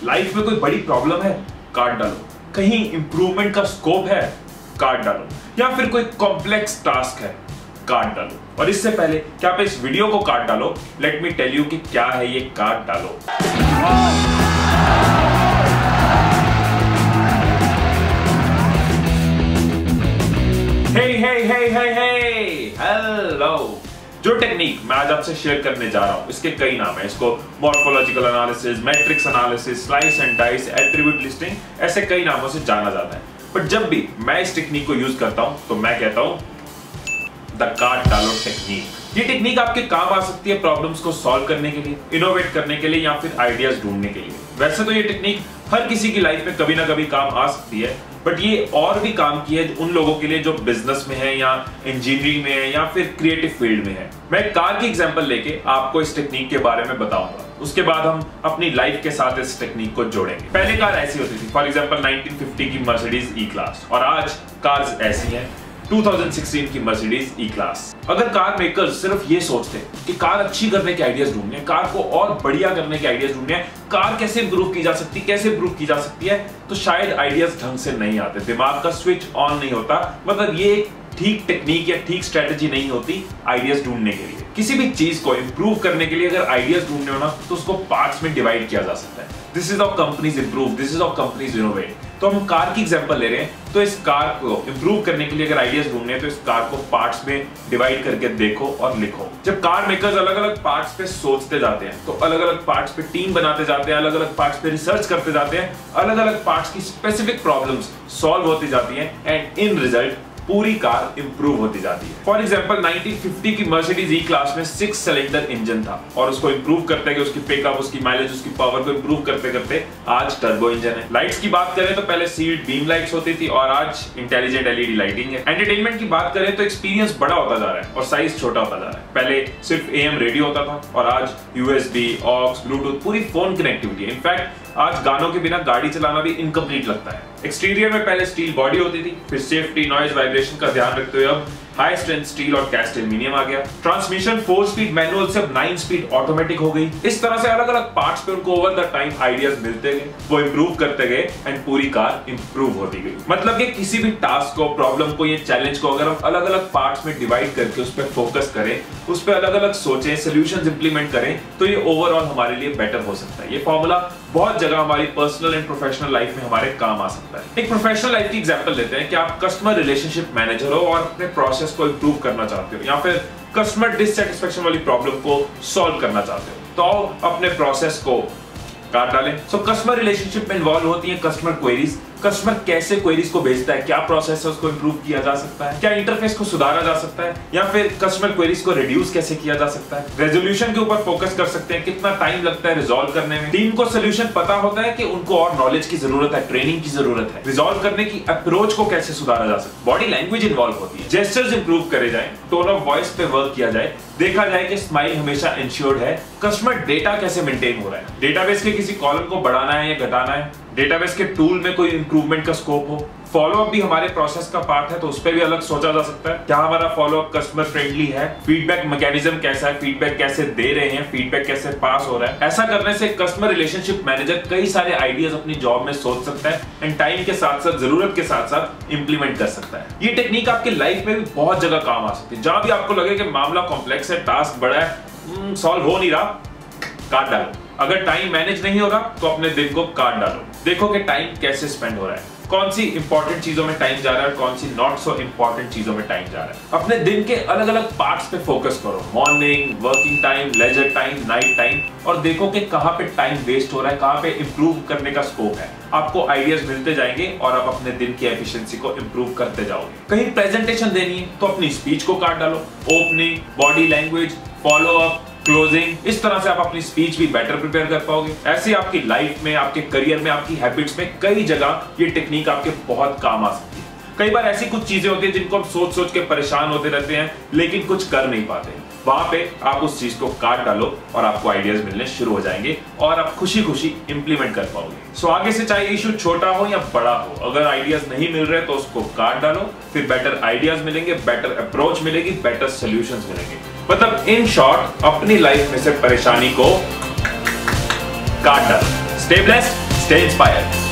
Life में कोई बड़ी प्रॉब्लम है, काट डालो। कहीं इंप्रूवमेंट का स्कोप है, काट डालो। या फिर कोई कॉम्प्लेक्स टास्क है, काट डालो। और इससे पहले कि आप इस वीडियो को काट डालो, लेट मी टेल यू कि क्या है ये काट डालो। हेलो। जो टेक्निक मैं आज आपसे शेयर करने जा रहा हूं, इसके कई नाम है। इसको morphological analysis, matrix analysis, slice and dice, attribute listing, ऐसे कई नामों से जाना जाता है। बट जब भी मैं इस टेक्निक को यूज करता हूं तो मैं कहता हूं द काट डालो टेक्निक। ये टेक्निक आपके काम आ सकती है प्रॉब्लम्स को सॉल्व करने के लिए, इनोवेट करने के लिए, या फिर आइडियाज ढूंढने के लिए। वैसे तो ये टेक्निक हर किसी की लाइफ में कभी ना कभी काम आ सकती है, बट ये और भी काम की है उन लोगों के लिए जो बिजनेस में है, या इंजीनियरिंग में है, या फिर क्रिएटिव फील्ड में है। मैं एक कार की एग्जांपल लेके आपको इस टेक्निक के बारे में बताऊंगा। उसके बाद हम अपनी लाइफ के साथ इस टेक्निक को जोड़ेंगे। पहले कार ऐसी होती थी, फॉर एग्जांपल 1950 की मर्सिडीज ई क्लास, और आज कार्स ऐसी हैं 2016 की मर्सिडीज ई क्लास। अगर कार मेकर्स सिर्फ ये सोचते कि कार अच्छी करने के आइडियाज ढूंढने हैं, कार को और बढ़िया करने के आइडियाज ढूंढने हैं, कार कैसे इंप्रूव की जा सकती, कैसे इंप्रूव की जा सकती है, तो शायद आइडियाज ढंग से नहीं आते, दिमाग का स्विच ऑन नहीं होता। मतलब ये ठीक टेक्निक या ठीक स्ट्रेटजी नहीं होती आइडियाज ढूंढने के लिए। किसी भी चीज को इंप्रूव करने के लिए अगर आइडियाज ढूंढने हो ना, तो उसको पार्ट्स में डिवाइड किया जा सकता है। This is how companies improve, this is how companies innovate. तो हम कार की एग्जांपल ले रहे हैं, तो इस कार को इंप्रूव करने के लिए अगर आइडियाज ढूंढने हैं तो इस कार को पार्ट्स में डिवाइड करके देखो और लिखो। जब कार मेकर्स अलग अलग पार्ट्स पे सोचते जाते हैं, तो अलग अलग पार्ट्स पे टीम बनाते जाते हैं, अलग अलग पार्ट्स पे रिसर्च करते जाते हैं, अलग अलग पार्ट्स की स्पेसिफिक प्रॉब्लम्स सॉल्व होती जाती हैं, एंड इन रिजल्ट पूरी कार इंप्रूव होती जाती है। फॉर एग्जांपल 1950 की मर्सिडीज ई क्लास में 6 सिलेंडर इंजन था, और उसको इंप्रूव करते गए, उसकी पिकअप, उसकी माइलेज, उसकी पावर को इंप्रूव करते करते आज टर्बो इंजन है। लाइट्स की बात करें तो पहले सील्ड बीम लाइट्स होती थी, और आज इंटेलिजेंट एलईडी लाइटिंग है। एंटरटेनमेंट की बात करें तो एक्सपीरियंस बड़ा होता जा रहा है और साइज छोटा होता जा रहा है। पहले सिर्फ एएम रेडियो होता था, और आज यूएसबी, ऑक्स, ब्लूटूथ, पूरी फोन कनेक्टिविटी है। इनफैक्ट आज गानों के बिना गाड़ी चलाना भी इनकम्प्लीट लगता है। एक्सटीरियर में पहले स्टील बॉडी होती थी, फिर सेफ्टी, नॉइज, वाइब्रेशन का ध्यान रखते हुए अब हाई स्ट्रेंथ स्टील और कैस्ट एल्यूमिनियम आ गया। ट्रांसमिशन 4 स्पीड मैनुअल से अब 9 स्पीड ऑटोमेटिक हो गई। इस तरह से अलग अलग पार्ट्स पे उनको ओवर द टाइम आइडियाज मिलते गए, वो इंप्रूव करते गए, एंड पूरी कार इंप्रूव होती गई। मतलब कि किसी भी टास्क को, प्रॉब्लम को, ये चैलेंज को अगर हम अलग अलग पार्ट्स में डिवाइड करके उस पर फोकस करें, उस पर अलग अलग सोचें, सोल्यूशंस इंप्लीमेंट करें, तो ये ओवरऑल हमारे लिए बेटर हो सकता है। ये फॉर्मूला बहुत जगह हमारी पर्सनल एंड प्रोफेशनल लाइफ में हमारे काम आ सकता है। एक प्रोफेशनल लाइफ की एग्जांपल लेते हैं कि आप कस्टमर रिलेशनशिप मैनेजर हो और अपने प्रोसेस को इंप्रूव करना चाहते हो, या फिर कस्टमर डिससैटिस्फैक्शन वाली प्रॉब्लम को सॉल्व करना चाहते हो, तो अपने प्रोसेस को काट डालें। सो कस्टमर रिलेशनशिप में इन्वॉल्व होती है कस्टमर क्वेरीज। कस्टमर कैसे क्वेरीज को भेजता है, क्या प्रोसेस है उसको इंप्रूव किया जा सकता है, क्या इंटरफेस को सुधारा जा सकता है, या फिर कस्टमर क्वेरीज को रिड्यूस कैसे किया जा सकता है। रेजोल्यूशन के ऊपर फोकस कर सकते हैं, कितना टाइम लगता है रिजॉल्व करने में। टीम को सोल्यूशन पता होता है कि उनको और नॉलेज की जरूरत है, ट्रेनिंग की जरूरत है। रिजॉल्व करने की अप्रोच को कैसे सुधारा जा सकता है। बॉडी लैंग्वेज इन्वॉल्व होती है, जेस्चर्स इंप्रूव करे जाए, टोन ऑफ वॉइस पे वर्क किया जाए, देखा जाए कि स्माइल हमेशा इंश्योर्ड है। कस्टमर डेटा कैसे मेंटेन हो रहा है, डेटाबेस के किसी कॉलम को बढ़ाना है या घटाना है, डेटाबेस के टूल में कोई इंप्रूवमेंट का स्कोप हो। फॉलोअप भी हमारे प्रोसेस का पार्ट है, तो उस पर भी अलग सोचा जा सकता है। क्या हमारा फॉलोअप कस्टमर फ्रेंडली है, फीडबैक मैकेनिज्म कैसा है, फीडबैक कैसे दे रहे हैं, फीडबैक कैसे पास हो रहा है। ऐसा करने से कस्टमर रिलेशनशिप मैनेजर कई सारे आइडियाज अपनी जॉब में सोच सकता है, एंड टाइम के साथ साथ, जरूरत के साथ साथ इंप्लीमेंट कर सकता है। ये टेक्निक आपकी लाइफ में भी बहुत जगह काम आ सकती है। जहां भी आपको लगे कि मामला कॉम्प्लेक्स है, टास्क बड़ा है, सॉल्व हो नहीं रहा, काट डालो। अगर टाइम मैनेज नहीं हो रहा तो अपने दिन को काट डालो। देखो कि टाइम कैसे स्पेंड हो रहा है, कौन सी इंपॉर्टेंट चीजों में टाइम जा रहा है, कौन सी नॉट सो इंपॉर्टेंट चीजों में टाइम जा रहा है। अपने दिन के अलग अलग पार्ट्स पे फोकस करो, morning, working time, leisure time, night time, और देखो कि कहां पे टाइम वेस्ट हो रहा है, कहां पे इंप्रूव करने का स्कोप है। आपको आइडियाज मिलते जाएंगे और आप अपने दिन की एफिशिएंसी को इंप्रूव करते जाओगे। कहीं प्रेजेंटेशन देनी है तो अपनी स्पीच को काट डालो, opening, body language, follow up, closing, इस तरह से आप अपनी स्पीच भी बेटर प्रिपेयर कर पाओगे। ऐसे आपकी लाइफ में, आपके करियर में, आपकी हैबिट्स में कई जगह ये टेक्निक आपके बहुत काम आ सकती है। कई बार ऐसी कुछ चीजें होती है जिनको हम सोच सोच के परेशान होते रहते हैं, लेकिन कुछ कर नहीं पाते। वहां पे आप उस चीज को काट डालो और आपको आइडियाज मिलने शुरू हो जाएंगे, और आप खुशी खुशी इंप्लीमेंट कर पाओगे। सो आगे से चाहे इशू छोटा हो या बड़ा हो, अगर आइडियाज नहीं मिल रहे तो उसको काट डालो, फिर बेटर आइडियाज मिलेंगे, बेटर अप्रोच मिलेगी, बेटर सॉल्यूशंस मिलेंगे। मतलब इन शॉर्ट, अपनी लाइफ में से परेशानी को काट डालो। Stay blessed, stay inspired.